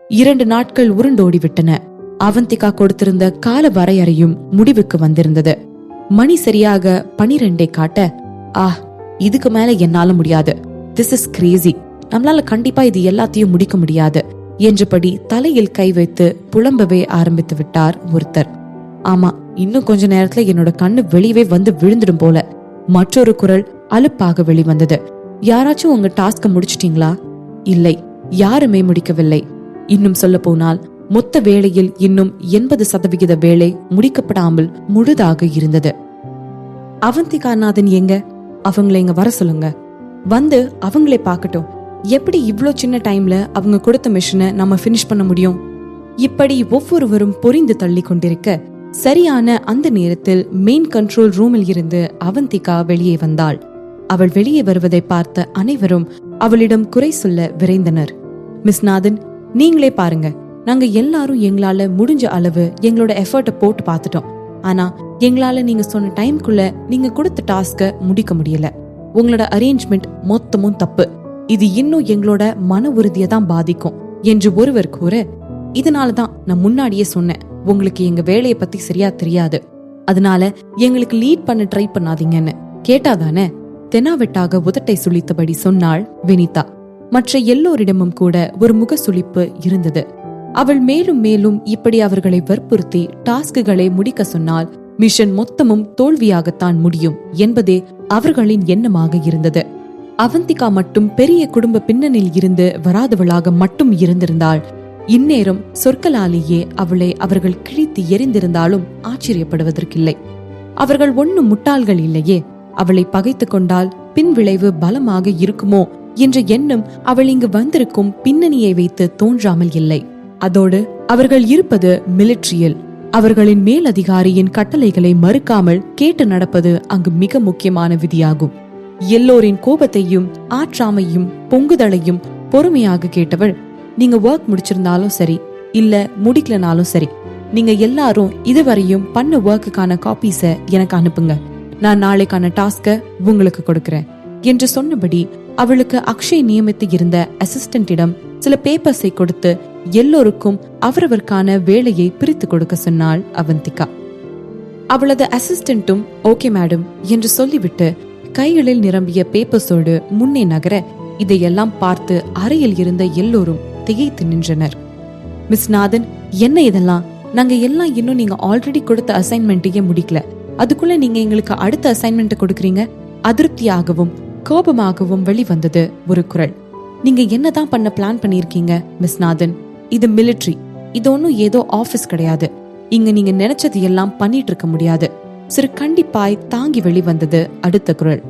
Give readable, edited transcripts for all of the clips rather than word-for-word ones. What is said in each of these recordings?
2 நாட்கள் உருண்டோடிவிட்டன. அவந்திகா கொடுத்திருந்த கால வரையறையும் முடிவுக்கு வந்திருந்தது. மணி சரியாக 12 காட்ட, இதுக்கு மேல என்னால முடியாது, திஸ் இஸ் கிரேசி, நம்மளால கண்டிப்பா இது எல்லாத்தையும் முடிக்க முடியாது என்றபடி தலையில் கை வைத்து புலம்பவே ஆரம்பித்து விட்டார் ஒருத்தர். ஆமா, இன்னும் கொஞ்ச நேரத்துல என்னோட கண்ணு வெளியவே வந்து விழுந்துடும் போல. மற்றொரு குரல் அலுப்பாக வெளிவந்தது. யாராச்சும் உங்க டாஸ்க முடிச்சிட்டீங்களா? இல்லை, யாருமே முடிக்கவில்லை. இன்னும் சொல்ல போனால் மொத்த வேளையில் இன்னும் 80% வேலை முடிக்கப்படாமல் முழுதாக இருந்தது. அவந்திகா நாதன் எங்க? அவங்களை இங்க வர சொல்லுங்க. வந்து அவங்களே பார்க்கட்டும். எப்படி இவ்ளோ சின்ன டைம்ல அவங்க கொடுத்த மிஷனை நம்ம பினிஷ் பண்ண முடியும்? இப்படி ஒவ்வொருவரும் பொறிந்து தள்ளி கொண்டிருக்க, சரியான அந்த நேரத்தில் மெயின் கண்ட்ரோல் ரூமில் இருந்து அவந்திகா வெளியே வந்தாள். அவள் வெளியே வருவதை பார்த்த அனைவரும் அவளிடம் குறை சொல்ல விரைந்தனர். மிஸ் நாதன், நீங்களே பாருங்க, நாங்க எல்லாரும் எங்களால முடிஞ்ச அளவு எங்களோட எஃபர்ட்டை போட்டு பார்த்துட்டோம். ஆனா எங்களால நீங்க சொன்ன டைம்குள்ள நீங்க கொடுத்த டாஸ்க முடிக்க முடியல. உங்களோட அரேஞ்ச்மெண்ட் மொத்தமும் தப்பு. இது இன்னும் எங்களோட மன உறுதியை தான் பாதிக்கும் என்று ஒருவர் கூற, இதனாலதான் நான் முன்னாடியே சொன்னேன், உங்களுக்கு எங்க வேலையை பத்தி சரியா தெரியாது, அதனால எங்களுக்கு லீட் பண்ண ட்ரை பண்ணாதீங்கன்னு. கேட்டாதானே? தெனாவெட்டாக உதட்டை சுளித்தபடி சொன்னாள் வினிதா. மற்ற எல்லோரிடமும் கூட ஒரு முக சுளிப்பு இருந்தது. அவள் மேலும் மேலும் இப்படி அவர்களை வற்புறுத்தி டாஸ்குகளை முடிக்க சொன்னால் மிஷன் மொத்தமும் தோல்வியாகத்தான் முடியும் என்பதே அவர்களின் எண்ணமாக இருந்தது. அவந்திகா மட்டும் பெரிய குடும்ப பின்னணியில் இருந்து வராதவளாக மட்டும் இருந்திருந்தாள் இந்நேரம் சொற்களாலேயே அவளை அவர்கள் கிழித்து எரிந்திருந்தாலும் ஆச்சரியப்படுவதற்கில்லை. அவர்கள் ஒன்னும் முட்டாள்கள் இல்லையே. அவளை பகைத்து கொண்டால் பின் விளைவு பலமாக இருக்குமோ என்ற எண்ணம் அவள் இங்கு வந்திருக்கும் பின்னணியை வைத்து தோன்றாமல் இல்லை. அதோடு அவர்கள் இருப்பது மிலிட்ரியில். அவர்களின் மேலதிகாரியின் கட்டளைகளை மறுக்காமல் கேட்டு நடப்பது அங்கு மிக முக்கியமான விதியாகும். எல்லோரின் கோபத்தையும் ஆற்றாமையும் பொங்குதலையும் பொறுமையாக கேட்டவள், நீங்க ஒர்க் முடிச்சிருந்தாலும் சரி, இல்ல முடிக்கலனாலும் சரி, நீங்க எல்லாரும் இதுவரையும் பண்ண ஒர்க்குக்கான காப்பீஸ எனக்கு அனுப்புங்க. நான் நாளைக்கான டாஸ்க உங்களுக்கு கொடுக்கறேன் என்று சொன்னபடி அவளுக்கு அக்ஷய் நியமித்து இருந்த அசிஸ்டன்டிடம் சில பேப்பர்ஸை கொடுத்து எல்லோருக்கும் அவரவர்க்கான வேலையை பிரித்து கொடுக்க சொன்னாள் அவந்திகா. அவளது அசிஸ்டன்ட்டும் ஓகே மேடம் என்று சொல்லிவிட்டு கைகளில் நிரம்பிய பேப்பர்ஸோடு முன்னே நகர, இதையெல்லாம் பார்த்து அறையில் இருந்த எல்லோரும் திகைத்து நின்றனர். மிஸ் நாதன், என்ன இதெல்லாம்? நாங்க எல்லாம் இன்னும் நீங்க ஆல்ரெடி கொடுத்த அசைன்மெண்ட்டையே முடிக்கல, அதுக்குள்ள நீங்க எங்களுக்கு அடுத்த அசைன்மெண்ட் கொடுக்கறீங்க? அதிருப்தியாகவும் கோபமாகவும் வெளிவந்தது ஒரு குரல். நீங்க என்னதான் பண்ண பிளான் பண்ணிருக்கீங்க மிஸ் நாதன்? இது மிலிட்ரி, இது ஒன்னும் ஏதோ ஆபீஸ் கிடையாது. இங்க நீங்க நினைச்சது எல்லாம் பண்ணிட்டு இருக்க முடியாது. சிறு கண்டிப்பாய் தாங்கி வெளிவந்தது அடுத்த குரல்.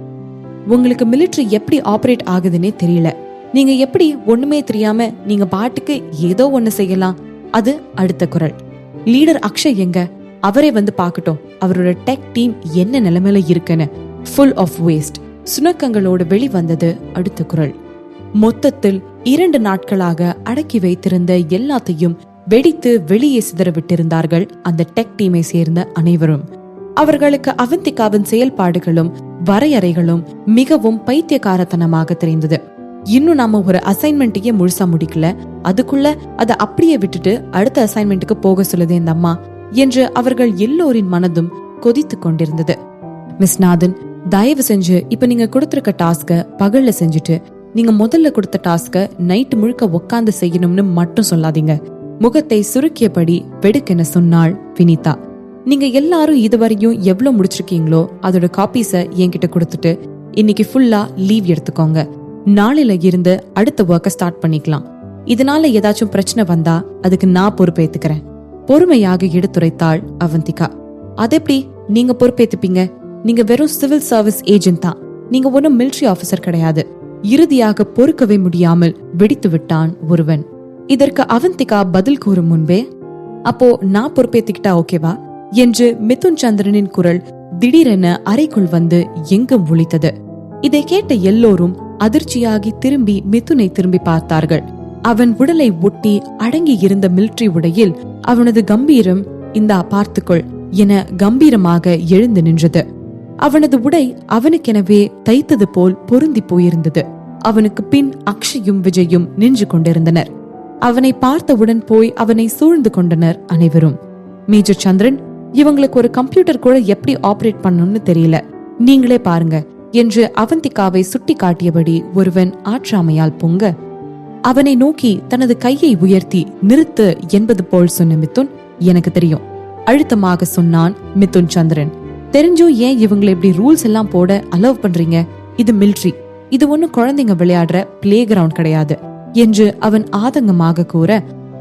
உங்களுக்கு மிலிட்ரி எப்படி ஆபரேட் ஆகுதுன்னே தெரியல. நீங்க எப்படி ஒண்ணுமே தெரியாம நீங்க பாட்டுக்கு ஏதோ ஒண்ணு செய்யலாம்? அது அடுத்த குரல். லீடர் அக்ஷய் எங்க? அவரே வந்து பாக்கட்டும் அவரோட டெக் டீம் என்ன நிலைமையில இருக்குன்னு. ஃபுல் ஆஃப் வேஸ்ட் சுணக்கங்களோடு வெளிவந்தது அடுத்த குரல். மொத்தத்தில் 2 நாட்களாக அடக்கி வைத்திருந்த எல்லாத்தையும் வெடித்து வெளியே சிதறவிட்டிருந்தார்கள் அந்த டெக் டீமை சேர்ந்த அனைவரும். அவர்களுக்கு அவந்திகாவின் செயல்பாடுகளும் வரையறைகளும் மிகவும் பைத்தியக்காரத்தனமாக தெரிந்தது. இன்னும் நாம ஒரு அசைன்மெண்ட்டையே முழுசா முடிக்கல, அதுக்குள்ள அதை அப்படியே விட்டுட்டு அடுத்த அசைன்மெண்ட்டுக்கு போக சொல்லுது இந்த அம்மா என்று அவர்கள் எல்லோரின் மனதும் கொதித்து கொண்டிருந்தது. மிஸ் நாதன், தயவு செஞ்சு இப்ப நீங்க கொடுத்திருக்க டாஸ்க பகல்ல செஞ்சுட்டு நீங்க முதல்ல கொடுத்த டாஸ்க நைட்டு முழுக்க உட்கார்ந்து செய்யணும்னு மட்டும் சொல்லாதீங்க. முகத்தை சுருக்கியபடி வெடுக்கென சொன்னாள் வினிதா. நீங்க எல்லாரும் இதுவரையும் எவ்வளவு முடிச்சிருக்கீங்களோ அதோட காப்பீஸ என்கிட்ட கொடுத்துட்டு இன்னைக்கு ஃபுல்லா லீவ் எடுத்துக்கோங்க. நாளையில இருந்து அடுத்த ஒர்க்க ஸ்டார்ட் பண்ணிக்கலாம். இதனால ஏதாச்சும் பிரச்சனை வந்தா அதுக்கு நான் பொறுப்பேத்துக்கிறேன். பொறுமையாக எடுத்துரைத்தாள் அவந்திகா. அதெப்படி நீங்க பொறுப்பேத்துப்பீங்க? நீங்க வெறும் சிவில் சர்வீஸ் ஏஜென்ட் தான், நீங்க ஒன்னும் மிலிட்டரி ஆபீசர் கிடையாது. இறுதியாக பொறுக்கவே முடியாமல் வெடித்து விட்டான் ஒருவன். இதற்கு அவந்திகா பதில் கூறும் முன்பே, அப்போ நான் பொறுப்பேத்துக்கிட்டா ஓகேவா என்று மிதுன் சந்திரனின் குரல் திடீரென அறைக்குள் வந்து எங்கும் ஒலித்தது. இதை கேட்ட எல்லோரும் அதிர்ச்சியாகி திரும்பி மிதுனை திரும்பி பார்த்தார்கள். அவன் உடலை ஒட்டி அடங்கி இருந்த மிலிட்டரி உடையில் அவனது கம்பீரம் இந்தா பார்த்துக்கொள் என கம்பீரமாக எழுந்து நின்றது. அவனது உடை அவனுக்கெனவே தைத்தது போல் பொருந்தி போயிருந்தது. அவனுக்கு பின் அக்ஷயும் விஜயும் நின்று கொண்டிருந்தனர். அவனை பார்த்தவுடன் போய் அவனை சூழ்ந்து கொண்டனர் அனைவரும். மேஜர் சந்திரன், இவங்களுக்கு ஒரு கம்ப்யூட்டர் கூட எப்படி ஆபரேட் பண்ணணும்னு தெரியல, நீங்களே பாருங்க என்று அவந்திகாவை சுட்டி காட்டியபடி ஒருவன் ஆற்றாமையால் பொங்க அவனை நோக்கி தனது கையை உயர்த்தி நிறுத்து என்பது போல் சொன்ன மிதுன், எனக்கு தெரியும், அழுத்தமாக சொன்னான் மிதுன் சந்திரன். தெரிஞ்சும் ஏன் இவங்களை இப்படி ரூல்ஸ் எல்லாம் போட அலோவ் பண்றீங்க? இது மிலிட்ரி, இது ஒன்னும் குழந்தைங்க விளையாடுற பிளே கிரவுண்ட் கிடையாது என்று அவன் ஆதங்கமாக கூற,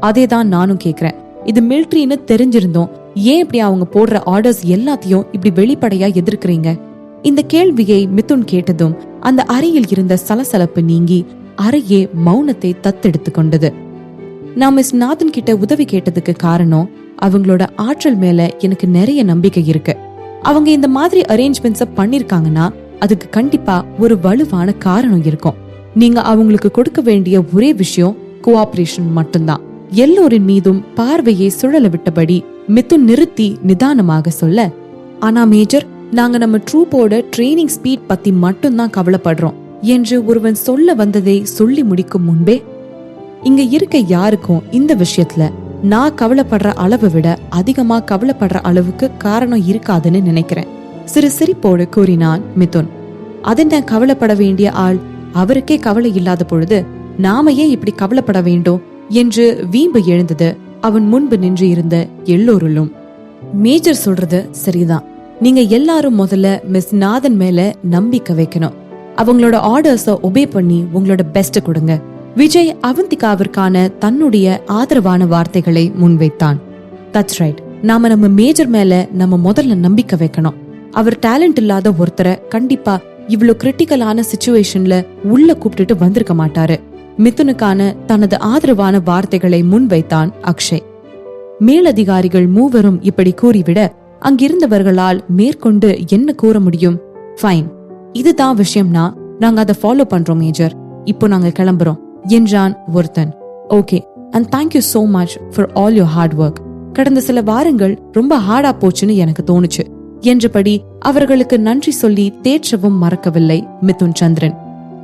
அதேதான் நானும் கேக்குறேன். இது மிலிட்ரின்னு தெரிஞ்சிருந்தோம் ஏன் இப்படி அவங்க போடுற ஆர்டர்ஸ் எல்லாத்தையும் இப்படி வெளிப்படையா எதிர்க்கிறீங்க? இந்த கேள்வியை மிதுன் கேட்டதும் அந்த அறையில் இருந்த சலசலப்பு நீங்கி அறையே மௌனத்தை தத்தெடுத்து கொண்டது. நான் மிஸ் நாதன் கிட்ட உதவி கேட்டதுக்கு காரணம் அவங்களோட ஆற்றல் மேல எனக்கு நிறைய நம்பிக்கை இருக்கு. அவங்க இந்த மாதிரி அரேஞ்ச்மெண்ட்ஸ பண்ணிருக்காங்கன்னா அதுக்கு கண்டிப்பா ஒரு வலுவான காரணம் இருக்கும். நீங்க அவங்களுக்கு கொடுக்க வேண்டிய ஒரே விஷயம் கோஆபரேஷன் மட்டும்தான். எல்லோரின் மீதும் பார்வையை சுழல விட்டபடி மிதுன் நிறுத்தி நிதானமாக சொல்ல, ஆனா மேஜர், நாங்க நம்ம ட்ரூப்போட ட்ரெயினிங் ஸ்பீட் பத்தி மட்டும்தான் கவலைப்படுறோம் என்று ஒருவன் சொல்ல வந்ததை சொல்லி முடிக்கும் முன்பே, இங்க இருக்க யாருக்கும் இந்த விஷயத்துல நான் கவலைப்படுற அளவை விட அதிகமா கவலைப்படுற அளவுக்கு காரணம் இருக்காதுன்னு நினைக்கிறேன். சிறு சிரிப்போடு கூறினான் மிதுன். அதென்ன கவலைப்பட வேண்டிய ஆள்? அவருக்கே கவலை இல்லாத பொழுது நாம ஏன் இப்படி கவலைப்பட வேண்டும் என்று வீம்பு எழுந்தது அவன் முன்பு நின்று இருந்த எல்லோருளும். மேஜர் சொல்றது சரிதான். நீங்க எல்லாரும் முதல்ல மிஸ் நாதன் மேல நம்பிக்கை வைக்கணும். அவங்களோட ஆர்டர்ஸ ஒபே பண்ணி உங்களோட பெஸ்ட் கொடுங்க. விஜய் அவந்திகாவிற்கான தன்னுடைய ஆதரவான வார்த்தைகளை முன்வைத்தான். That's right. நாம நம்ம மேஜர் மேல நம்ம முதல்ல நம்பிக்கை வைக்கணும். அவர் டேலண்ட் இல்லாத ஒருத்தரை கண்டிப்பா இவ்வளவு கிரிட்டிக்கலான சிச்சுவேஷன்ல உள்ள கூப்பிட்டுட்டு வந்திருக்க மாட்டாரு. மிதுனுக்கான தனது ஆதரவான வார்த்தைகளை முன்வைத்தான் அக்ஷய். மேலதிகாரிகள் மூவரும் இப்படி கூறிவிட அங்கிருந்தவர்களால் மேற்கொண்டு என்ன கூற முடியும்? ஃபைன், இதுதான் விஷயம்னா நாங்க அதை ஃபாலோ பண்றோம் மேஜர். இப்போ நாங்க கிளம்புறோம் என்றான் ஒருத்தன். Okay, and thank you so much for all your hard work. கடந்த சில வாரங்கள் ரொம்ப ஹார்டா போச்சுன்னு எனக்கு தோணுச்சு என்றபடி அவர்களுக்கு நன்றி சொல்லி தேற்றவும் மறக்கவில்லை மிதுன் சந்திரன்.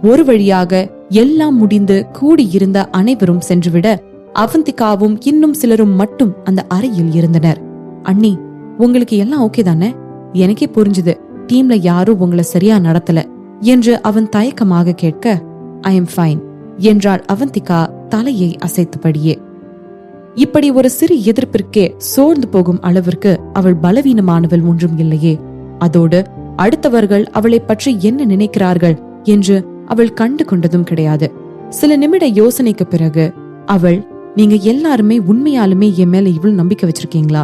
ஒரு வழியாக எல்லாம் முடிந்து கூடியிருந்த அனைவரும் சென்றுவிட அவந்திகாவும் இன்னும் சிலரும் மட்டும் அந்த அறையில் இருந்தனர். அண்ணி, உங்களுக்கு எல்லாம் ஓகே தானே? எனக்கே புரிஞ்சுது டீம்ல யாரும் உங்களை சரியா நடத்தல என்று அவன் தயக்கமாக கேட்க, ஐ எம் ஃபைன் என்றாள் அவந்திகா தலையை அசைத்தபடியே. இப்படி ஒரு சிறு எதிர்ப்பிற்கே சோர்ந்து போகும் அளவிற்கு அவள் பலவீனமானவள் ஒன்றும் இல்லையே. அதோடு அடுத்தவர்கள் அவளை பற்றி என்ன நினைக்கிறார்கள் என்று அவள் கண்டு கொண்டதும் கிடையாது. சில நிமிட யோசனைக்கு பிறகு அவள், நீங்க எல்லாருமே உண்மையாலுமே என் மேல இவ்வளவு நம்பிக்கை வச்சிருக்கீங்களா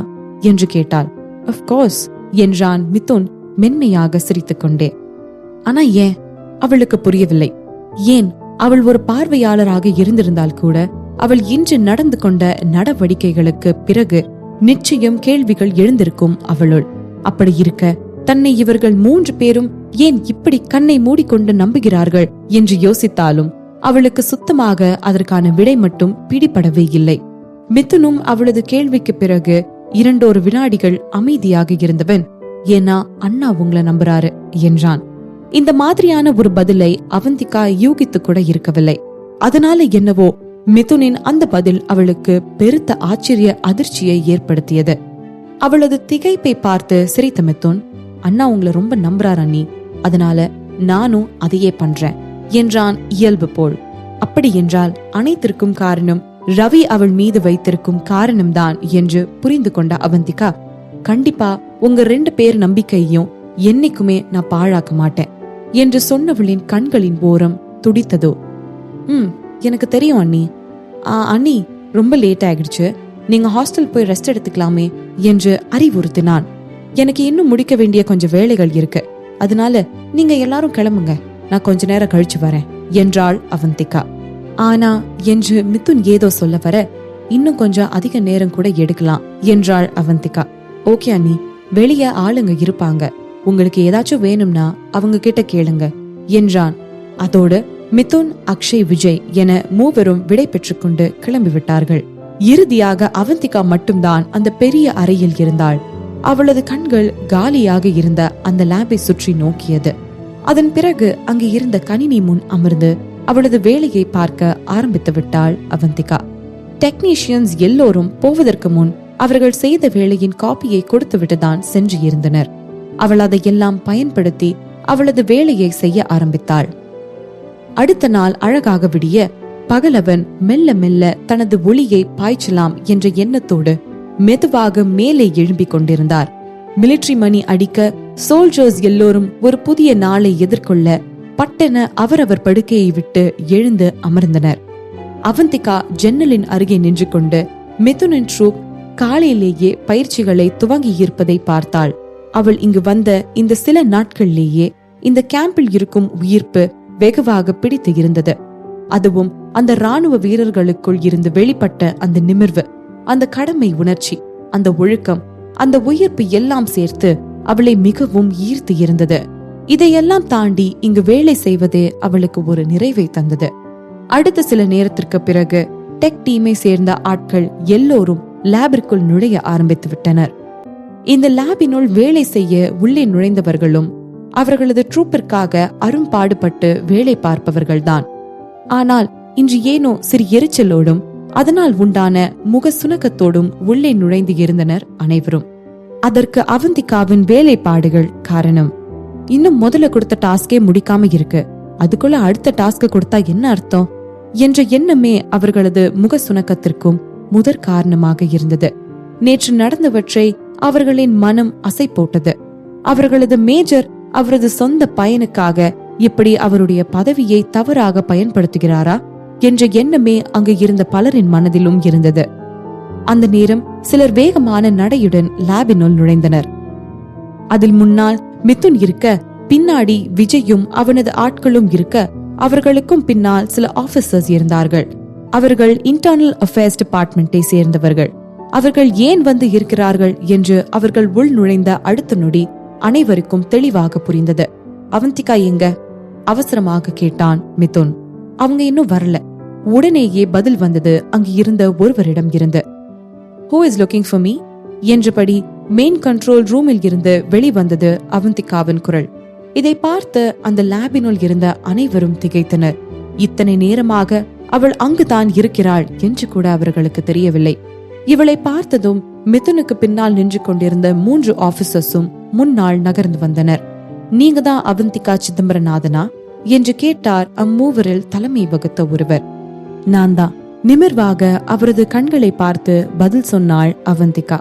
என்று கேட்டாள். ஆஃப் கோர்ஸ் என்றான் மிதுன் மென்மையாக சிரித்துக் கொண்டே. ஆனா ஏன்? அவளுக்கு புரியவில்லை. ஏன் அவள் ஒரு பார்வையாளராக இருந்திருந்தால் கூட அவள் இன்று நடந்து கொண்ட நடவடிக்கைகளுக்கு பிறகு நிச்சயம் கேள்விகள் எழுந்திருக்கும் அவளுள். அப்படி இருக்க தன்னை இவர்கள் 3 பேரும் ஏன் இப்படி கண்ணை மூடிக்கொண்டு நம்புகிறார்கள் என்று யோசித்தாலும் அவளுக்கு சுத்தமாக அதற்கான விடை மட்டும் பிடிபடவே இல்லை. மிதுனும் அவளது கேள்விக்கு பிறகு 2 வினாடிகள் அமைதியாக இருந்தவன், ஏன்னா அண்ணா உங்களை நம்புறாரு என்றான். இந்த மாதிரியான ஒரு பதிலை அவந்திகா யூகித்து கூட இருக்கவில்லை. அதனால என்னவோ மிதுனின் அந்த பதில் அவளுக்கு பெருத்த ஆச்சரிய அதிர்ச்சியை ஏற்படுத்தியது. அவளது திகைப்பை பார்த்து சிரித்த மிதுன், அண்ணா உங்களை ரொம்ப நம்புறார் அண்ணி, அதனால நானும் அதையே பண்றேன் என்றான் இயல்பு போல். அப்படி என்றால் அனைத்திற்கும் காரணம் ரவி அவள் மீது வைத்திருக்கும் காரணம்தான் என்று புரிந்து கொண்ட அவந்திகா, கண்டிப்பா உங்க 2 பேர் நம்பிக்கையையும் என்னைக்குமே நான் பாழாக்க மாட்டேன் என்று சொன்னவளின் கண்களின் ஓரம் துடித்ததோ. எனக்கு தெரியும் அண்ணி. அண்ணி, ரொம்ப லேட் ஆகிடுச்சு, நீங்க ஹாஸ்டல் போய் ரெஸ்ட் எடுத்துக்கலாமே என்று அறிவுறுத்தினான். எனக்கு இன்னும் முடிக்க வேண்டிய கொஞ்சம் வேலைகள் இருக்கு, அதனால நீங்க எல்லாரும் கிளம்புங்க, நான் கொஞ்ச நேரம் கழிச்சு வரேன் என்றாள் அவந்திகா. ஆனா என்று மிதுன் ஏதோ சொல்ல வர, இன்னும் கொஞ்சம் அதிக நேரம் கூட எடுக்கலாம் என்றாள் அவந்திகா. ஓகே அண்ணி, வெளியே ஆளுங்க இருப்பாங்க, உங்களுக்கு ஏதாச்சும் வேணும்னா அவங்க கிட்ட கேளுங்க என்றான். அதோடு மிதுன், அக்ஷய், விஜய் என மூவரும் விடை பெற்றுக் கொண்டு கிளம்பிவிட்டார்கள். இறுதியாக அவந்திகா மட்டும்தான் அந்த பெரிய அறையில் இருந்தாள். அவளது கண்கள் காலியாக இருந்த அந்த லேம்பை சுற்றி நோக்கியது. அதன் பிறகு அங்கு இருந்த கணினி முன் அமர்ந்து அவளது வேலையை பார்க்க ஆரம்பித்து விட்டாள் அவந்திகா. டெக்னீஷியன்ஸ் எல்லோரும் போவதற்கு முன் அவர்கள் செய்த வேலையின் காப்பியை கொடுத்துவிட்டுதான் சென்று இருந்தனர். அவள் அதையெல்லாம் பயன்படுத்தி அவளது வேலையை செய்ய ஆரம்பித்தாள். அடுத்த நாள் அழகாக விடிய பகலவன் மெல்ல மெல்ல தனது ஒளியை பாய்ச்சலாம் என்ற எண்ணத்தோடு மெதுவாக மேலே எழும்பிக் கொண்டிருந்தார். மிலிட்டரி மணி அடிக்க சோல்ஜர்ஸ் எல்லோரும் ஒரு புதிய நாளை எதிர்கொள்ள பட்டென அவரவர் படுக்கையை விட்டு எழுந்து அமர்ந்தனர். அவந்திகா ஜன்னலின் அருகே நின்று கொண்டு மிதுனின் ட்ரூப் காலையிலேயே பயிற்சிகளை துவங்கி இருப்பதை பார்த்தாள். அவள் இங்கு வந்த இந்த சில நாட்களிலேயே இந்த கேம்பில் இருக்கும் உயிர்ப்பு வெகுவாக பிடித்து இருந்தது. அதுவும் அந்த ராணுவ வீரர்களுக்குள் இருந்து வெளிப்பட்ட அந்த நிமிர்வு, அந்த கடமை உணர்ச்சி, அந்த ஒழுக்கம், அந்த உயிர்ப்பு எல்லாம் சேர்த்து அவளை மிகவும் ஈர்த்து இருந்தது. இதையெல்லாம் தாண்டி இங்கு வேலை செய்வதே அவளுக்கு ஒரு நிறைவை தந்தது. அடுத்த சில நேரத்திற்கு பிறகு டெக் டீமை சேர்ந்த ஆட்கள் எல்லோரும் லேபிற்குள் நுழைய ஆரம்பித்து விட்டனர். இந்த லேபினுள் வேலை செய்ய உள்ளே நுழைந்தவர்களும் அவர்களது ட்ரூப்பிற்காக அரும்பாடுபட்டு வேலை பார்ப்பவர்கள்தான். ஆனால் இன்று ஏனோ சிறு எரிச்சலோடும் அதனால் உண்டான முக சுணக்கத்தோடும் உள்ளே நுழைந்து இருந்தனர் அனைவரும். அதற்கு அவந்திகாவின் வேலைப்பாடுகள் காரணம். இன்னும் முதல்ல கொடுத்த டாஸ்கே முடிக்காம இருக்கு, அதுக்குள்ள அடுத்த டாஸ்க் கொடுத்தா என்ன அர்த்தம் என்ற எண்ணமே அவர்களது முக சுணக்கத்திற்கும் முதற் காரணமாக இருந்தது. நேற்று நடந்தவற்றை அவர்களின் மனம் அசை போட்டது. அவர்களது மேஜர் அவரது சொந்த பயனுக்காக இப்படி அவருடைய பதவியை தவறாக பயன்படுத்துகிறாரா என்ற எண்ணமே அங்கு இருந்த பலரின் மனதிலும் இருந்தது. அந்த நேரம் சிலர் வேகமான நடையுடன் லேபினுள் நுழைந்தனர். அதில் முன்னால் மிதுன் இருக்க, பின்னாடி விஜயும் அவனது ஆட்களும் இருக்க, அவர்களுக்கும் பின்னால் சில ஆபீசர்ஸ் இருந்தார்கள். அவர்கள் இன்டர்னல் அஃபேர்ஸ் டிபார்ட்மெண்டை சேர்ந்தவர்கள். அவர்கள் ஏன் வந்து இருக்கிறார்கள் என்று அவர்கள் உள் நுழைந்த அடுத்த நொடி அனைவருக்கும் தெளிவாக புரிந்தது. அவந்திகா எங்க? அவசரமாக கேட்டான் மிதுன். அவங்க இன்னும் வரல. உடனேயே பதில் வந்தது அங்கு இருந்த ஒருவரிடம் இருந்து. Who is looking for me? என்றபடி மெயின் கண்ட்ரோல் ரூமில் இருந்து வெளிவந்தது அவந்திகாவின் குரல். இதை பார்த்து அந்த லேபினுள் இருந்த அனைவரும் திகைத்தனர். இத்தனை நேரமாக அவள் அங்குதான் இருக்கிறாள் என்று கூட அவர்களுக்கு தெரியவில்லை. இவளை பார்த்ததும் மிதுனுக்கு பின்னால் நின்று கொண்டிருந்த 3 ஆபீசர்ஸும் முன்னால் நகர்ந்து வந்தனர். நீங்க தான் அவந்திகா சிதம்பரநாதனா என்று கேட்டார் அம்மூவரில் தலைமை வகுத்த ஒருவர். நான் தான். நிமிர்வாக அவரது கண்களை பார்த்து பதில் சொன்னாள் அவந்திகா.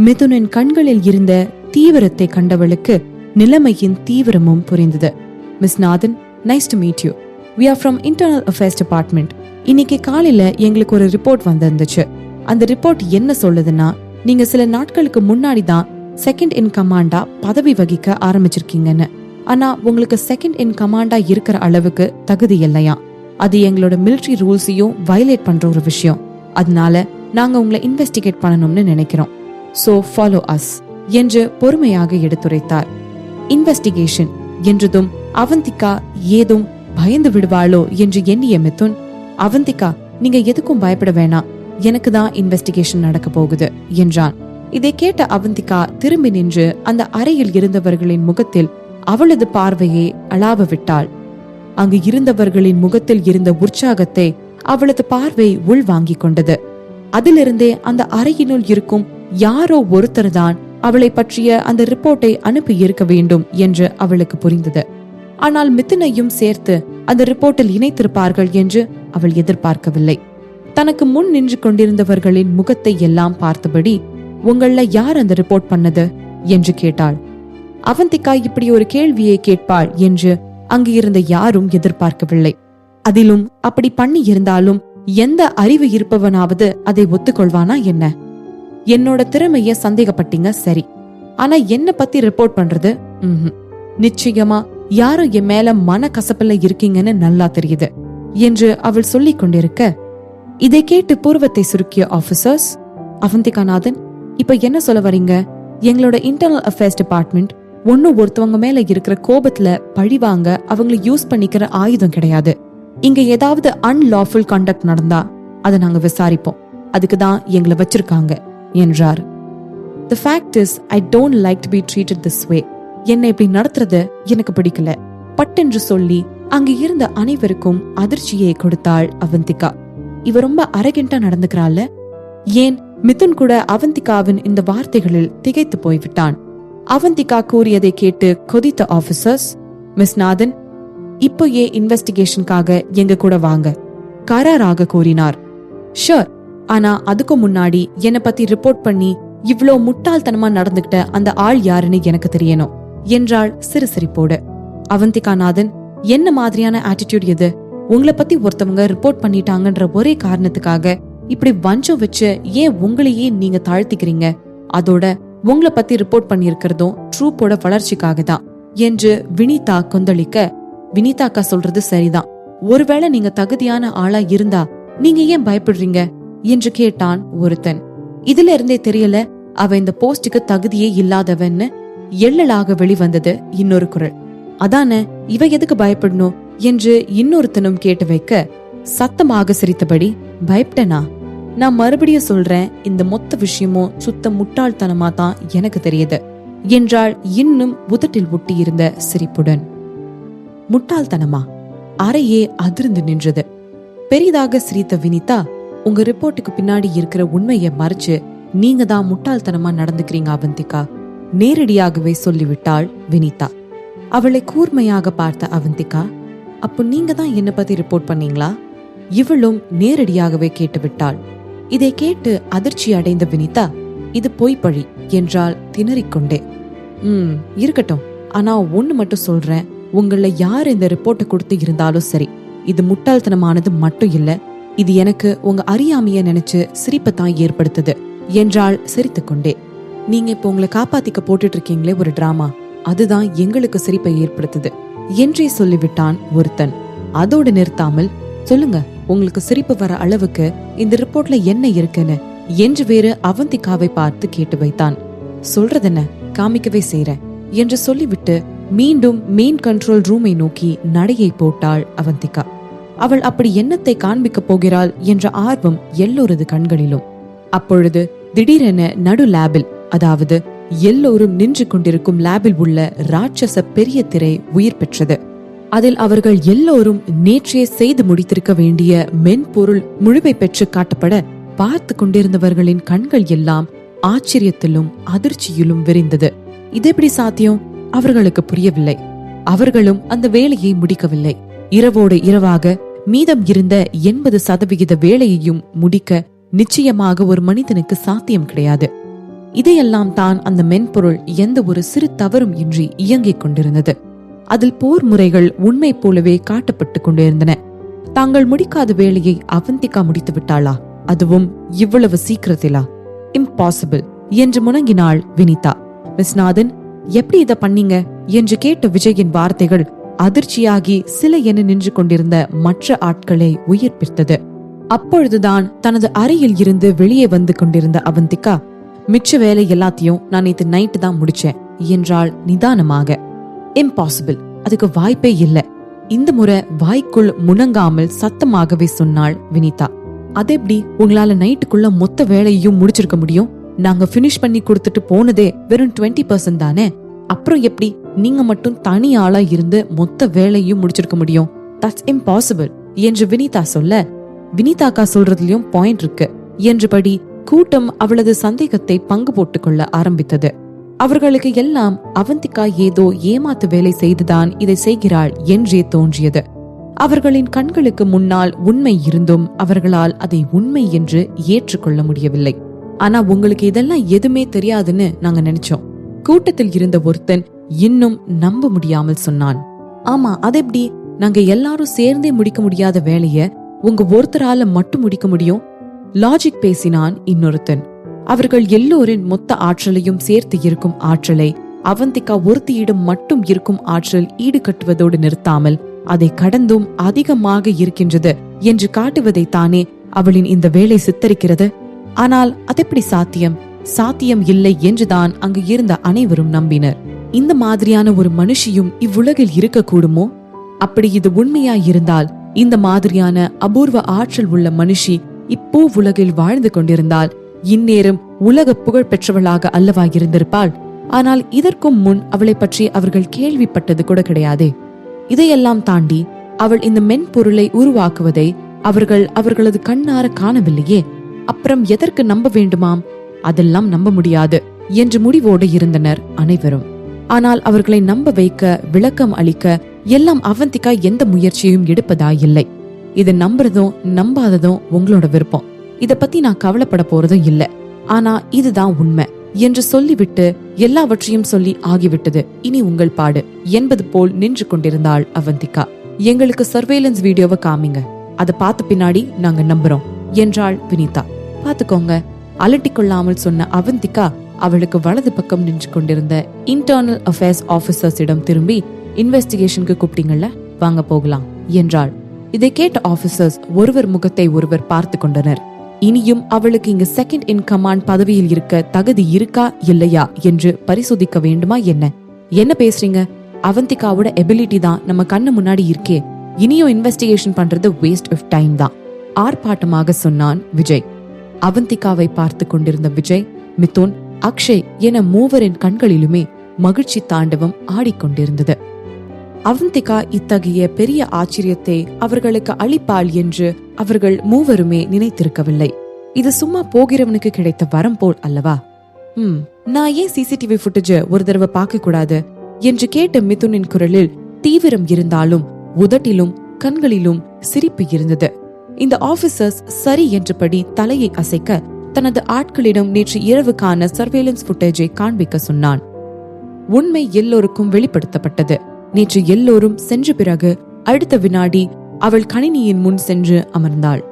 மிதுனின் கண்களில் இருந்த தீவிரத்தை கண்டவளுக்கு நிலைமையின் தீவிரமும் புரிந்தது. Miss Nathan, nice to meet you. We are from Internal Affairs Department. இன்னைக்கு காலையில எங்களுக்கு ஒரு ரிப்போர்ட் வந்திருந்துச்சு. அந்த ரிப்போர்ட் என்ன சொல்லுதுன்னா, நீங்க சில நாட்களுக்கு முன்னாடி தான் செகண்ட் இன் கமாண்டா பதவி வகிக்க ஆரம்பிச்சிருக்கீங்கன்னு. ஆனா உங்களுக்கு செகண்ட் இன் கமாண்டா இருக்கிற அளவுக்கு தகுதி இல்லையா? அது எங்களோட மிலிட்டரி ரூல்ஸையும் வயலேட் பண்ற ஒரு விஷயம். அதனால நாங்க உங்களை இன்வெஸ்டிகேட் பண்ணணும்னு நினைக்கிறோம். சோ ஃபாலோ அஸ் என்று பொறுமையாக எடுத்துரைத்தார். இன்வெஸ்டிகேஷன் என்றதும் அவந்திகா ஏதும் பயந்து விடுவாளோ என்று எண்ணிய மிதுன், அவந்திகா நீங்க எதுக்கும் பயப்பட வேணாம், எனக்கு தான் இன்வெஸ்டிகேஷன் நடக்க போகுது என்றான். இதை கேட்ட அவந்திகா திரும்பி நின்று அந்த அறையில் இருந்தவர்களின் முகத்தில் அவளது பார்வையை அளாவ விட்டாள். அங்கு இருந்தவர்களின் முகத்தில் இருந்த உற்சாகத்தை அவளது பார்வை உள் வாங்கிக் கொண்டது. அதிலிருந்தே அந்த அறையினுள் இருக்கும் யாரோ ஒருத்தர் தான் அவளை பற்றிய அந்த ரிப்போர்ட்டை அனுப்பி இருக்க வேண்டும் என்று அவளுக்கு புரிந்தது. ஆனால் மிதுனையும் சேர்த்து அந்த ரிப்போர்ட்டில் இணைத்திருப்பார்கள் என்று அவள் எதிர்பார்க்கவில்லை. தனக்கு முன் நின்று கொண்டிருந்தவர்களின் முகத்தை எல்லாம் பார்த்தபடி, உங்கள யார் அந்த ரிப்போர்ட் பண்ணது என்று கேட்டாள். அவந்திகா இப்படி ஒரு கேள்வியை கேட்பாள் என்று அங்கு இருந்த யாரும் எதிர்பார்க்கவில்லை. அதிலும் அப்படி பண்ணி இருந்தாலும் எந்த அறிவு இருப்பவனாவது அதை ஒத்துக்கொள்வானா என்ன? என்னோட திறமைய சந்தேகப்பட்டீங்க, சரி. ஆனா என்ன பத்தி ரிப்போர்ட் பண்றது? நிச்சயமா யாரோ என் மேல மன கசப்பில் இருக்கீங்கன்னு நல்லா தெரியுது என்று அவள் சொல்லிக் கொண்டிருக்க, இதை கேட்டு பூர்வத்தை சுருக்கிய ஆபீசர்ஸ், அவந்திகா நாதன், இப்ப என்ன சொல்ல வரீங்க? எங்களோட இன்டர்னல் அஃபேர்ஸ் டிபார்ட்மெண்ட் ஒருத்தவங்க மேல இருக்கிற கோபத்துல பழிவாங்க அவங்களை யூஸ் பண்ணிக்கிற ஆயுதம் கிடையாது. இங்க ஏதாவது அன்லாஃபுல் கண்டக்ட் நடந்தா அதை நாங்க விசாரிப்போம். அதுக்குதான் எங்களை வச்சிருக்காங்க என்றார். The fact is, I don't like to be treated this way. என்னை இப்படி நடத்துறது எனக்கு பிடிக்கல பட்டென்று சொல்லி அங்கு இருந்த அனைவருக்கும் அதிர்ச்சியை கொடுத்தாள் அவந்திகா. இவ ரொம்ப அரகெண்டா நடந்துக்கிறாள். ஏன் மிதுன் கூட அவந்திகாவின் இந்த வார்த்தைகளில் திகைத்து போய்விட்டான். அவந்திகா கூறியதை கேட்டு கொதித்த ஆபீசர்ஸ், மிஸ் நாதன், இப்போ இன்வெஸ்டிகேஷனுக்காக எங்க கூட வாங்க, கராராக கூறினார். ஷூர், ஆனா அதுக்கு முன்னாடி என்ன பத்தி ரிப்போர்ட் பண்ணி இவ்ளோ முட்டாள்தனமா நடந்துகிட்ட அந்த ஆள் யாருன்னு எனக்கு தெரியணும் என்றாள் சிரிசிரிப்போடு. அவந்திகா நாதன், என்ன மாதிரியான ஆட்டிடியூட் இது? உங்களை பத்தி ஒருத்தவங்க ரிப்போர்ட் பண்ணிட்டாங்கன்ற ஒரே காரணத்துக்காக இப்படி வஞ்சம் வச்சு ஏன் உங்களையே நீங்க தாழ்த்திக்கிறீங்க? அதோட உங்களை பத்தி ரிப்போர்ட் பண்ணிருக்கிறதும் ட்ரூப்போட வளர்ச்சிக்காக தான் என்று வினிதா கொந்தளிக்க, வினிதாக்கா சொல்றது சரிதான், ஒருவேளை நீங்க தகுதியான ஆளா இருந்தா நீங்க ஏன் பயப்படுறீங்க என்று கேட்டான் ஒருத்தன். இதுல இருந்தே தெரியல அவ இந்த போஸ்டுக்கு தகுதியே இல்லாதவன்னு எள்ளலாக வெளிவந்தது இன்னொரு குரல். அதான, இவ எதுக்கு பயப்படணும் என்று இன்னொருத்தனும் கேட்டு வைக்க, சத்தமாக சிரித்தபடி, பயப்பட்டனா? நான் மறுபடியும் சொல்றேன், இந்த மொத்த விஷயமும் சுத்த முட்டாள்தனமா தான் எனக்கு தெரியுது என்றாள் இன்னும் உதட்டில் ஒட்டி இருந்த சிரிப்புடன். முட்டாள்தனமா? அறையே அதிர்ந்து நின்றது. பெரிதாக சிரித்த வினிதா, உங்க ரிப்போர்ட்டுக்கு பின்னாடி இருக்கிற உண்மையை மறைச்சு நீங்க தான் முட்டாள்தனமா நடந்துக்கிறீங்க அவந்திகா, நேரடியாகவே சொல்லிவிட்டாள் வினிதா. அவளை கூர்மையாக பார்த்த அவந்திகா, அப்போ நீங்க தான் என்ன பத்தி ரிப்போர்ட் பண்ணீங்களா? இவளும் நேரடியாகவே கேட்டுவிட்டாள். இதை கேட்டு அதிர்ச்சி அடைந்த வினிதா, இது பொய்ப்பழி என்றாள் திணறிக்கொண்டே. இருக்கட்டும், ஆனா ஒண்ணு மட்டும் சொல்றேன், உங்கள யார் இந்த ரிப்போர்ட்டை கொடுத்து இருந்தாலும் சரி, இது முட்டாள்தனமானது மட்டும் இல்ல, இது எனக்கு உங்க அறியாமைய நினைச்சு சிரிப்பத்தான் ஏற்படுத்துது என்றாள் சிரித்துக்கொண்டே. நீங்க இப்ப உங்களை காப்பாத்திக்க போட்டுட்டு இருக்கீங்களே ஒரு டிராமா, அதுதான் எங்களுக்கு சிரிப்பை ஏற்படுத்துது என்றே சொல்லிவிட்டான் ஒருத்தன். அதோடு நிறுத்தாமல், சொல்லுங்க, உங்களுக்கு சிரிப்பு வர அளவுக்கு இந்த ரிப்போர்ட்ல என்ன இருக்குன்னு என்று வேறு அவந்திகாவை பார்த்து கேட்டு வைத்தான். சொல்றதென்ன, காமிக்கவே செய்றேன் என்று சொல்லிவிட்டு மீண்டும் மெயின் கண்ட்ரோல் ரூமை நோக்கி நடையை போட்டாள் அவந்திகா. அவள் அப்படி என்னத்தை காண்பிக்க போகிறாள் என்ற ஆர்வம் எல்லோரது கண்களிலும். அப்பொழுது திடீரென நடு லேபில், அதாவது எல்லோரும் நின்று கொண்டிருக்கும் லேபில் உள்ள ராட்சச பெரிய திரை உயிர் பெற்றது. அதில் அவர்கள் எல்லோரும் நேற்றே செய்து முடித்திருக்க வேண்டிய மென்பொருள் முழுமை பெற்று காட்டப்பட பார்த்து கொண்டிருந்தவர்களின் கண்கள் எல்லாம் ஆச்சரியத்திலும் அதிர்ச்சியிலும் விரிந்தது. இது எப்படி சாத்தியம்? அவர்களுக்கு புரியவில்லை. அவர்களும் அந்த வேலையை முடிக்கவில்லை. இரவோடு இரவாக மீதம் இருந்த 80% வேலையையும் முடிக்க நிச்சயமாக ஒரு மனிதனுக்கு சாத்தியம் கிடையாது. இதையெல்லாம் தான் அந்த மென்பொருள் எந்த ஒரு சிறு தவறும் இன்றி இயங்கிக் கொண்டிருந்தது. அதில் போர் முறைகள் உண்மை போலவே காட்டப்பட்டு கொண்டிருந்தன. தாங்கள் முடிக்காத வேலையை அவந்திகா முடித்து விட்டாளா? அதுவும் இவ்வளவு சீக்கிரத்திலா? இம்பாசிபிள் என்று முணங்கினாள் வினிதா. மிஸ் நாதன், எப்படி இத பண்ணீங்க என்று கேட்ட விஜயின் வார்த்தைகள் அதிர்ச்சியாகி சில என நின்று கொண்டிருந்த மற்ற ஆட்களை உயிர்ப்பித்தது. அப்பொழுதுதான் தனது அறையில் இருந்து வெளியே வந்து கொண்டிருந்த அவந்திகா, மிச்ச வேலை எல்லாத்தையும் நான் நேத்து நைட்டு தான் முடிச்சேன் என்றாள் நிதானமாக. இம்பாசிபிள், அதுக்கு வாய்ப்பே இல்ல. இந்த முறை வாய்க்குள் முணங்காமல் சத்தமாகவே சொன்னாள் வினிதா. அதெப்படி உங்களால நைட்டுக்குள்ள மொத்த வேலையையும் முடிச்சிருக்க முடியும்? நாங்க பினிஷ் பண்ணி கொடுத்துட்டு போனதே வெறும் 20% தானே. அப்புறம் எப்படி நீங்க மட்டும் தனி ஆளா இருந்து மொத்த வேலையும் முடிச்சிருக்க முடியும்? தட்ஸ் இம்பாசிபிள் என்று வினிதா சொல்ல, வினிதாக்கா சொல்றதுலயும் பாயிண்ட் இருக்கு என்றபடி கூட்டம் அவளது சந்தேகத்தை பங்கு போட்டுக் கொள்ள ஆரம்பித்தது. அவர்களுக்கு எல்லாம் அவந்திகா ஏதோ ஏமாத்து வேலை செய்துதான் இதை செய்கிறாள் என்றே தோன்றியது. அவர்களின் கண்களுக்கு முன்னால் உண்மை இருந்தும் அவர்களால் அதை உண்மை என்று ஏற்றுக்கொள்ள முடியவில்லை. ஆனா உங்களுக்கு இதெல்லாம் எதுவுமே தெரியாதுன்னு நாங்க நினைச்சோம். கூட்டத்தில் இருந்த ஒருத்தன் இன்னும் நம்ப முடியாமல் சொன்னான். ஆமா, அதெப்படி நாங்க எல்லாரும் சேர்ந்தே முடிக்க முடியாத வேலைய உங்க ஒருத்தரால மட்டும் முடிக்க முடியும்? லாஜிக் பேசினான் இன்னொருத்தன். அவர்கள் எல்லோரின் மொத்த ஆற்றலையும் சேர்த்து இருக்கும் ஆற்றலை அவந்திகா ஒருத்தியிடம் மட்டும் இருக்கும் ஆற்றல் ஈடுகட்டுவதோடு நிறுத்தாமல் அதை கடந்தும் அதிகமாக இருக்கின்றது என்று காட்டுவதை தானே அவளின் இந்த வேலை சித்தரிக்கிறது. ஆனால் அதெப்படி சாத்தியம்? சாத்தியம் இல்லை என்றுதான் அங்கு இருந்த அனைவரும் நம்பினர். இந்த மாதிரியான ஒரு மனுஷியும் இவ்வுலகில் இருக்க கூடுமோ? அப்படி இது உண்மையா இருந்தால் இந்த மாதிரியான அபூர்வ ஆற்றல் உள்ள மனுஷி இப்போ உலகில் வாழ்ந்து கொண்டிருந்தால் இந்நேரம் உலக புகழ் பெற்றவளாக அல்லவா இருந்திருப்பாள். ஆனால் இதற்கும் முன் அவளை பற்றி அவர்கள் கேள்விப்பட்டது கூட கிடையாதே. இதையெல்லாம் தாண்டி அவள் இந்த மென்பொருளை உருவாக்குவதை அவர்கள் அவர்களது கண்ணார காணவில்லையே, அப்புறம் எதற்கு நம்ப வேண்டுமாம்? அதெல்லாம் நம்ப முடியாது என்று முடிவோடு இருந்தனர் அனைவரும். ஆனால் அவர்களை நம்ப வைக்க, விளக்கம் அளிக்க எல்லாம் அவந்திகா எந்த முயற்சியையும் எடுப்பதாயில்லை. இது நம்புறதும் நம்பாததும் உங்களோட விருப்பம், இத பத்தி நான் கவலைப்பட போறதும் இல்ல, ஆனா இதுதான் உண்மை என்று சொல்லிவிட்டு எல்லாவற்றையும் சொல்லி ஆகிவிட்டது, இனி உங்கள் பாடு என்பது போல் நின்று கொண்டிருந்தாள் அவந்திகா. எங்களுக்கு சர்வேலன்ஸ் வீடியோவை காமிங்க, அதை பார்த்த பின்னாடி நாங்க நம்புறோம் என்றாள் வினிதா. பாத்துக்கோங்க, அலட்டிக் கொள்ளாமல் சொன்ன அவந்திகா அவளுக்கு வலது பக்கம் நின்று கொண்டிருந்த இன்டர்னல் அஃபேர்ஸ் ஆபீசர்ஸிடம் திரும்பி, இன்வெஸ்டிகேஷனுக்கு கூப்பிட்டீங்கல்ல, வாங்க போகலாம் என்றாள். இதை கேட்ட ஆபீசர்ஸ் ஒருவர் முகத்தை ஒருவர் பார்த்து கொண்டனர். இனியும் அவளுக்கு இங்க செகண்ட் இன் கமாண்ட் பதவியில் இருக்க தகுதி இருக்கா இல்லையா என்று பரிசோதிக்க வேண்டுமா என்ன? என்ன பேசுறீங்க? அவந்திகாவோட எபிலிட்டி தான் நம்ம கண்ணு முன்னாடி இருக்கே, இனியும் இன்வெஸ்டிகேஷன் பண்றது வேஸ்ட் ஆஃப் டைம் தான் ஆர்ப்பாட்டமாக சொன்னான் விஜய். அவந்திகாவை பார்த்து கொண்டிருந்த விஜய், மிதுன், அக்ஷய் என மூவரின் கண்களிலுமே மகிழ்ச்சி தாண்டவம் ஆடிக்கொண்டிருந்தது. அவந்திகா இத்தகைய பெரிய ஆச்சரியத்தை அவர்களுக்கு அளிப்பாள் என்று அவர்கள் மூவருமே நினைத்திருக்கவில்லை. இது சும்மா போகிறவனுக்கு கிடைத்த வரம் போல் அல்லவா? நான் ஏன் சிசிடிவி ஃபுட்டேஜ் ஒரு தடவை பார்க்க கூடாது என்று கேட்ட மிதுனின் குரலில் தீவிரம் இருந்தாலும் உதட்டிலும் கண்களிலும் சிரிப்பு இருந்தது. இந்த ஆபீசர்ஸ் சரி என்றபடி தலையை அசைக்க தனது ஆட்களிடம் நேற்று இரவுக்கான சர்வேலன்ஸ் ஃபுட்டேஜை காண்பிக்க சொன்னான். உண்மை எல்லோருக்கும் வெளிப்படுத்தப்பட்டது. நேற்று எல்லோரும் சென்ற பிறகு அடுத்த வினாடி அவள் கணினியின் முன் சென்று அமர்ந்தாள்.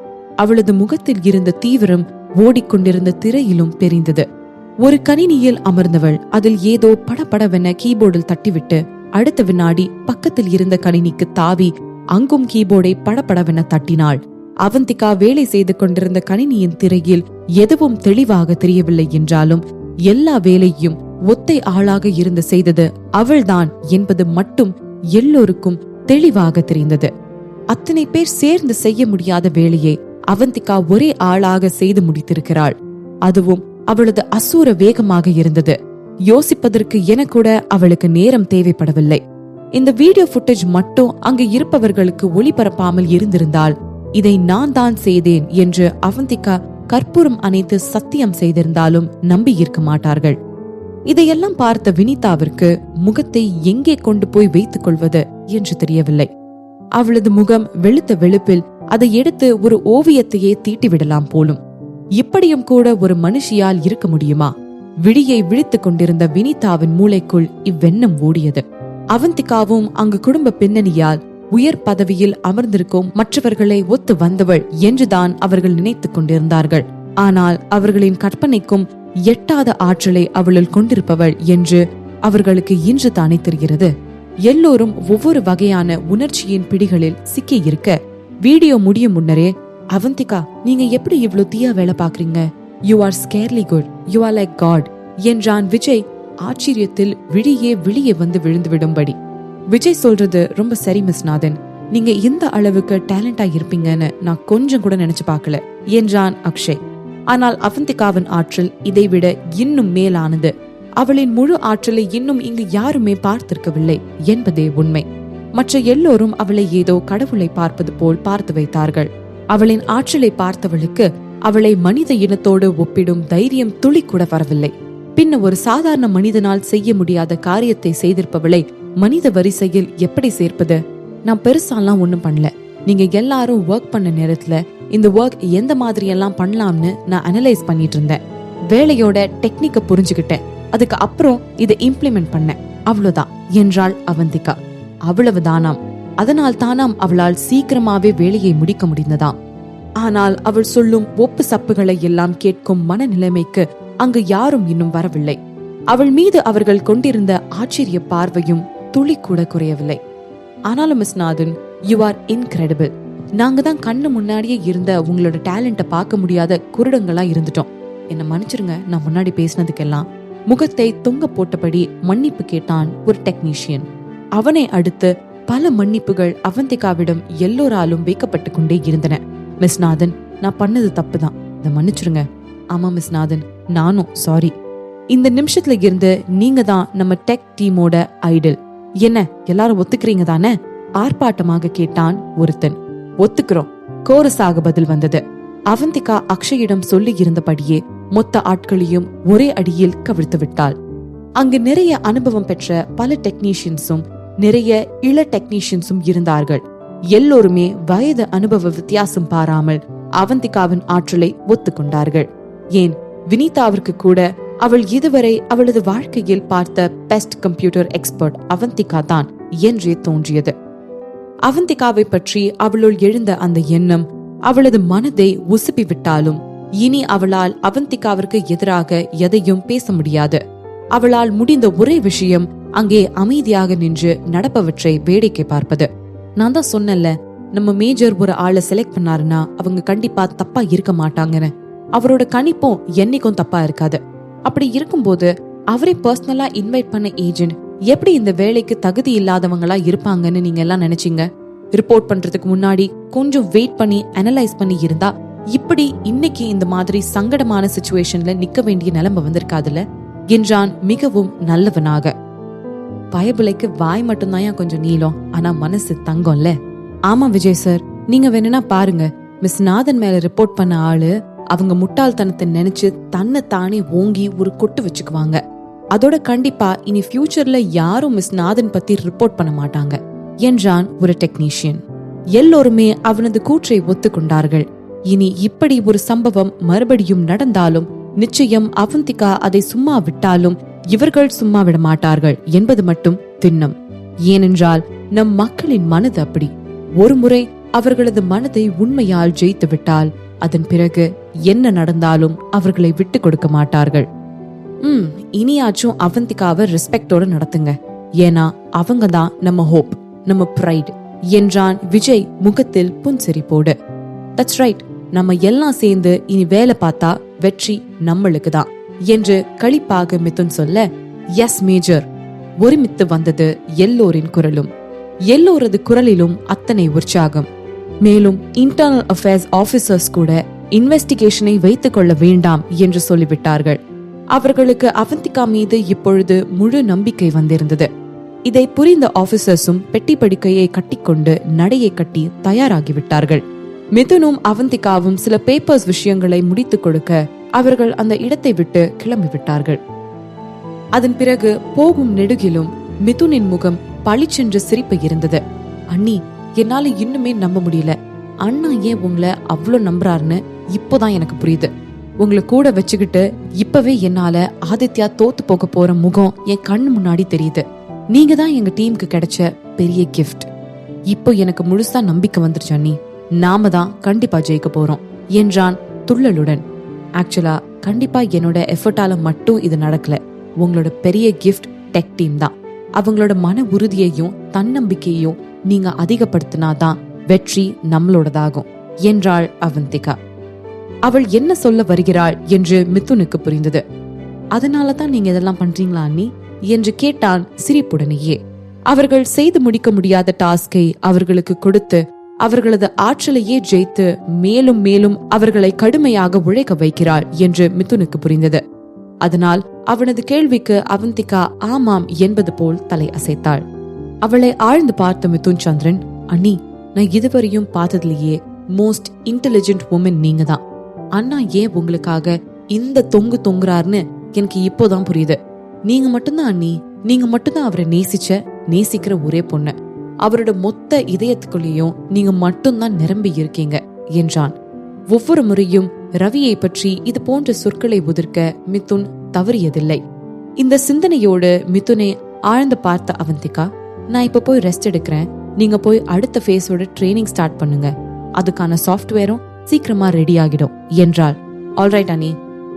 அவளது முகத்தில் இருந்த தீவிரம் ஓடிக்கொண்டிருந்த திரையிலும் தெரிந்தது. ஒரு கணினியில் அமர்ந்தவள் அதில் ஏதோ படபடவென கீபோர்டில் தட்டிவிட்டு அடுத்த வினாடி பக்கத்தில் இருந்த கணினிக்கு தாவி அங்கும் கீபோர்டை படபடவென தட்டினாள். அவந்திகா வேலை செய்து கொண்டிருந்த கணினியின் திரையில் எதுவும் தெளிவாக தெரியவில்லை என்றாலும் எல்லா வேலையும் ஒத்தை ஆளாக இருந்து செய்தது அவள்தான் என்பது மட்டும் எல்லோருக்கும் தெளிவாக தெரிந்தது. அத்தனை பேர் சேர்ந்து செய்ய முடியாத வேலையை அவந்திகா ஒரே ஆளாக செய்து முடித்திருக்கிறாள். அதுவும் அவளது அசூர வேகமாக இருந்தது. யோசிப்பதற்கு என கூட அவளுக்கு நேரம் தேவைப்படவில்லை. இந்த வீடியோ ஃபுட்டேஜ் மட்டும் அங்கு இருப்பவர்களுக்கு ஒளிபரப்பாமல் இருந்திருந்தால் இதை நான் தான் செய்தேன் என்று அவந்திகா கற்பூரம் அணைத்து சத்தியம் செய்திருந்தாலும் நம்பி இருக்க மாட்டார்கள். இதையெல்லாம் பார்த்த வினிதாவிற்கு முகத்தை எங்கே கொண்டு போய் வைத்துக் கொள்வது என்று தெரியவில்லை. அவளது முகம் வெளுத்த வெளுப்பில் அதை எடுத்து ஒரு ஓவியத்தையே தீட்டிவிடலாம் போலும். இப்படியும் கூட ஒரு மனுஷியால் இருக்க முடியுமா? விழியை விழித்துக் கொண்டிருந்த வினிதாவின் மூளைக்குள் இவ்வெண்ணம் ஓடியது. அவந்திகாவும் அங்கு குடும்ப பின்னணியால் உயர் பதவியில் அமர்ந்திருக்கும் மற்றவர்களை ஒத்து வந்தவள் என்றுதான் அவர்கள் நினைத்துக் கொண்டிருந்தார்கள். ஆனால் அவர்களின் கற்பனைக்கும் எட்டாத ஆற்றலை அவளில் கொண்டிருப்பவள் என்று அவர்களுக்கு இன்று தானே தெரிகிறது. எல்லோரும் ஒவ்வொரு வகையான உணர்ச்சியின் பிடிகளில் சிக்கி இருக்க வீடியோ முடியும் முன்னரே, அவந்திகா, நீங்க எப்படி இவ்வளவு தீயா வேலை பாக்குறீங்க? You are scarily good, you are like god என்றான் விஜய் ஆச்சரியத்தில் வெளியே வந்து விழுந்து விடும்படி. விஜய் சொல்றது ரொம்ப சரி மிஸ் நாதன், நீங்க இந்த அளவுக்கு டேலண்டா இருப்பீங்கன்னு நான் கொஞ்சம் கூட நினைச்சு பார்க்கல என்றான் அக்ஷய். ஆனால் அவந்திகாவின் ஆற்றல் இதைவிட இன்னும் மேலானது. அவளின் முழு ஆற்றலை இன்னும் இங்கு யாருமே பார்த்திருக்கவில்லை என்பதே உண்மை. மற்ற எல்லோரும் அவளை ஏதோ கடவுளை பார்ப்பது போல் பார்த்து வைத்தார்கள். அவளின் ஆற்றலை பார்த்தவளுக்கு அவளை மனித இனத்தோடு ஒப்பிடும் தைரியம் துளி கூட வரவில்லை. பின்ன ஒரு சாதாரண மனிதனால் செய்ய முடியாத காரியத்தை செய்திருப்பவளை மனித வரிசையில் எப்படி சேர்ப்பது? நான் பெருசாலாம் ஒண்ணும் பண்ணல. நீங்க எல்லாரும் ஒர்க் பண்ண நேரத்துல இந்த ஒர்க் எந்த மாதிரி எல்லாம் பண்ணலாம்னு நான் அனலைஸ் பண்ணிட்டு இருந்தேன். வேலையோட டெக்னிக்க புரிஞ்சுக்கிட்டேன். அதுக்கு அப்புறம் இதை இம்ப்ளிமெண்ட் பண்ணேன், அவ்வளவுதான் என்றாள் அவந்திகா. அவ்வளவுதானாம். அதனால் தானாம் அவளால் சீக்கிரமாவே வேலையை முடிக்க முடிந்ததாம். ஆனால் அவள் சொல்லும் ஒப்பு சப்புகளை எல்லாம் கேட்கும் மனநிலைமைக்கு அங்கு யாரும் இன்னும் வரவில்லை. அவள் மீது அவர்கள் கொண்டிருந்த ஆச்சரிய பார்வையும் துளி கூட குறையவில்லை. ஆனாலும் miss Nathan, you are incredible. நாங்க தான் கண்ணு முன்னாடியே இருந்த உங்களோட டேலண்ட பார்க்க முடியாத குருடங்களா இருந்துட்டோம். என்ன மன்னிச்சிருங்க, நான் முன்னாடி பேசினதுக்கெல்லாம். முகத்தை தொங்க போட்டபடி மன்னிப்பு கேட்டான் ஒரு டெக்னீஷியன். அவனை அடுத்து பல மன்னிப்புகள் அவந்திகாவிடம் எல்லோராலும் வைக்கப்பட்டு கொண்டே இருந்தன. மிஸ் நாதன், நான் பண்ணது தப்புதான், இதை மன்னிச்சிருங்க. ஆமா மிஸ் நாதன், நானும் சாரி. இந்த நிமிஷத்துல இருந்து நீங்க தான் நம்ம டெக் டீமோட ஐடல். என்ன எல்லாரும் ஒத்துக்கிறீங்க தானே? ஆர்ப்பாட்டமாக கேட்டான் ஒருத்தன். ஒத்துக்கிறோம், கோரஸாக பதில் வந்தது. அவந்திகா அக்ஷயிடம் சொல்லி இருந்தபடியே மொத்த ஆட்களையும் ஒரே அடியில் கவிழ்த்து விட்டாள். அங்கு நிறைய அனுபவம் பெற்ற பல டெக்னீஷியன்ஸும் நிறைய இள டெக்னீஷியன்ஸும் இருந்தார்கள். எல்லோருமே வயது அனுபவ வித்தியாசம் பாராமல் அவந்திகாவின் ஆற்றலை ஒத்துக்கொண்டார்கள். ஏன், வினிதாவிற்கு கூட அவள் இதுவரை அவளது வாழ்க்கையில் பார்த்த பெஸ்ட் கம்ப்யூட்டர் எக்ஸ்பர்ட் அவந்திகா தான் என்றே தோன்றியது. அவந்திகாவை பற்றி அவளுள் எழுந்த அந்த எண்ணம் அவளது மனதை உசுப்பி விட்டாலும் இனி அவளால் அவந்திகாவிற்கு எதிராக எதையும் பேச முடியாது. அவளால் முடிந்த ஒரே விஷயம் அங்கே அமைதியாக நின்று நடப்பவற்றை வேடிக்கை பார்ப்பது. நான் தான் சொன்னல, நம்ம மேஜர் ஒரு ஆளை செலக்ட் பண்ணாருன்னா அவங்க கண்டிப்பா தப்பா இருக்க மாட்டாங்கன்னு. அவரோட கணிப்பும் என்னைக்கும் தப்பா இருக்காது. அப்படி இருக்கும்போது அவரை பர்சனலா இன்வைட் பண்ண ஏஜென்ட் எப்படி இந்த வேலைக்கு தகுதி இல்லாதவங்களா இருப்பாங்கன்னு நீங்க எல்லாம் நினைச்சீங்க? ரிப்போர்ட் பண்றதுக்கு முன்னாடி கொஞ்சம் வெயிட் பண்ணி அனலைஸ் பண்ணி இருந்தா இப்படி இன்னைக்கு இந்த மாதிரி சங்கடமான சிச்சுவேஷன்ல நிக்க வேண்டிய நிலைமை வந்திருக்காதுல என்றான் மிகவும் நல்லவனாக. பயபுலைக்கு வாய் மட்டும்தான் கொஞ்சம் நீளம், ஆனா மனசு தங்கம்ல. ஆமா விஜய் சார், நீங்க வேணும்னா பாருங்க, மிஸ் நாதன் மேல ரிப்போர்ட் பண்ண ஆளு அவங்க முட்டாள்தனத்தை நினைச்சு தன்னை தானே ஓங்கி ஒரு கொட்டு வச்சுக்குவாங்க. அதோட கண்டிப்பா இனி ஃபியூச்சர்ல யாரும் மிஸ் நாதன் பத்தி ரிப்போர்ட் பண்ண மாட்டாங்க என்றான் ஒரு டெக்னீஷியன். எல்லோருமே அவனது கூற்றை ஒத்துக்கொண்டார்கள். இனி இப்படி ஒரு சம்பவம் மறுபடியும் நடந்தாலும் நிச்சயம் அவந்திகா அதை சும்மா விட்டாலும் இவர்கள் சும்மா விட மாட்டார்கள் என்பது மட்டும் திண்ணம். ஏனென்றால் நம் மக்களின் மனது அப்படி. ஒருமுறை அவர்களது மனதை உண்மையால் ஜெயித்து விட்டால் அதன் பிறகு என்ன நடந்தாலும் அவர்களை விட்டு கொடுக்க மாட்டார்கள். இனியாச்சும் அவந்திகாவை ரெஸ்பெக்டோட நடத்துங்க, ஏன்னா அவங்க தான் நம்ம ஹோப், நம்ம பிரைட் என்றான் விஜய் முகத்தில் புன்சிரிப்போடு. தட்ஸ் ரைட், நம்ம எல்லாம் சேர்ந்து இனி வேலை பார்த்தா வெற்றி நம்மளுக்கு தான் என்று களிப்பாக மிதுன் சொல்ல, எஸ் மேஜர் ஒருமித்து வந்தது எல்லோரின் குரலும். எல்லோரது குரலிலும் அத்தனை உற்சாகம். மேலும் இன்டர்னல் அஃபேர்ஸ் ஆபீசர்ஸ் கூட இன்வெஸ்டிகேஷனை வைத்துக் கொள்ள வேண்டாம் என்று சொல்லிவிட்டார்கள். அவர்களுக்கு அவந்திகா மீது இப்பொழுது முழு நம்பிக்கை வந்திருந்தது. இதை புரிந்த ஆபீசர்ஸும் பெட்டி படுக்கையை கட்டிக்கொண்டு நடையை கட்டி தயாராகிவிட்டார்கள். மிதுனும் அவந்திகாவும் சில பேப்பர்ஸ் விஷயங்களை முடித்துக் கொடுக்க அவர்கள் அந்த இடத்தை விட்டு கிளம்பிவிட்டார்கள். அதன் பிறகு போகும் நெடுகிலும் மிதுனின் முகம் பளிச்சென்று சிரிப்பு இருந்தது. அண்ணி, என்னால இன்னுமே நம்ப முடியல. அண்ணா ஏன் உங்களை அவ்வளோ நம்புறாருன்னு இப்போதான் எனக்கு புரியுது. உங்களை கூட வச்சுக்கிட்டு இப்பவே என்னால ஆதித்யா தோத்து போக போற முகம் என் கண்ணு முன்னாடி தெரியுது. நீங்க தான் எங்க டீமுக்கு கிடைச்ச பெரிய கிஃப்ட். இப்போ எனக்கு முழுசா நம்பிக்கை வந்துருச்சு அண்ணி, நாம தான் கண்டிப்பா ஜெயிக்க போறோம் என்றான் துள்ளலுடன். ஆக்சுவலா கண்டிப்பா என்னோட எஃபர்ட்டால மட்டும் இது நடக்கல. உங்களோட பெரிய கிஃப்ட் டெக் டீம் தான். அவங்களோட மன உறுதியையும் தன்னம்பிக்கையையும் நீங்க அதிகப்படுத்தினாதான் வெற்றி நம்மளோடதாகும் என்றாள் அவந்திகா. அவள் என்ன சொல்ல வருகிறாள் என்று மிதுனுக்கு புரிந்தது. அதனாலதான் நீங்க இதெல்லாம் பண்றீங்களா அண்ணி என்று கேட்டான் சிரிப்புடனேயே. அவர்கள் செய்து முடிக்க முடியாத டாஸ்கை அவர்களுக்கு கொடுத்து அவர்களது ஆற்றலையே ஜெயித்து மேலும் மேலும் அவர்களை கடுமையாக உழைக்க வைக்கிறாள் என்று மிதுனுக்கு புரிந்தது. அதனால் அவனது கேள்விக்கு அவந்திகா ஆமாம் என்பது போல் தலை அசைத்தாள். அவளை ஆழ்ந்து பார்த்த மிதுன் சந்திரன், அண்ணி, நான் இதுவரையும் பார்த்ததுலயே மோஸ்ட் இன்டெலிஜென்ட் உமன் நீங்க தான். அண்ணா ஏன் உங்களுக்காக இந்த தொங்குறாருன்னு எனக்கு இப்போதான் புரியுது. நீங்க மட்டும்தான் அண்ணி, நீங்க மட்டும்தான் அவரை நேசிக்கிற ஒரே பொண்ணு. அவரோட மொத்த இதயத்துக்குள்ளேயும் நீங்க மட்டும்தான் நிரம்பி இருக்கீங்க என்றான். ஒவ்வொரு முறையும் ரவியை பற்றி இது போன்ற சொற்களை உதிர்க்க மிதுன் தவறியதில்லை. இந்த சிந்தனையோடு மிதுனை ஆழ்ந்து பார்த்த அவந்திகா, நான் இப்ப போய் ரெஸ்ட் எடுக்கிறேன், நீங்க போய் அடுத்த ஃபேஸோட ட்ரைனிங் ஸ்டார்ட் பண்ணுங்க, அதுக்கான சாஃப்ட்வேரும் சீக்கிரமா ரெடி ஆகிடும் என்றாள். ஆல்ரைட் அண்ணி,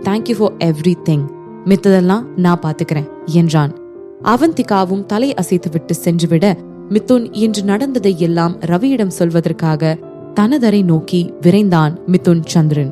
தேங்க்யூ ஃபார் எவ்ரிதிங், மித்ததெல்லாம் நான் பாத்துக்கிறேன் என்றான். அவந்திகாவும் தலை அசைத்து விட்டு சென்றுவிட மிதுன் இன்று நடந்ததை எல்லாம் ரவியிடம் சொல்வதற்காக தனதரை நோக்கி விரைந்தான் மிதுன் சந்திரன்.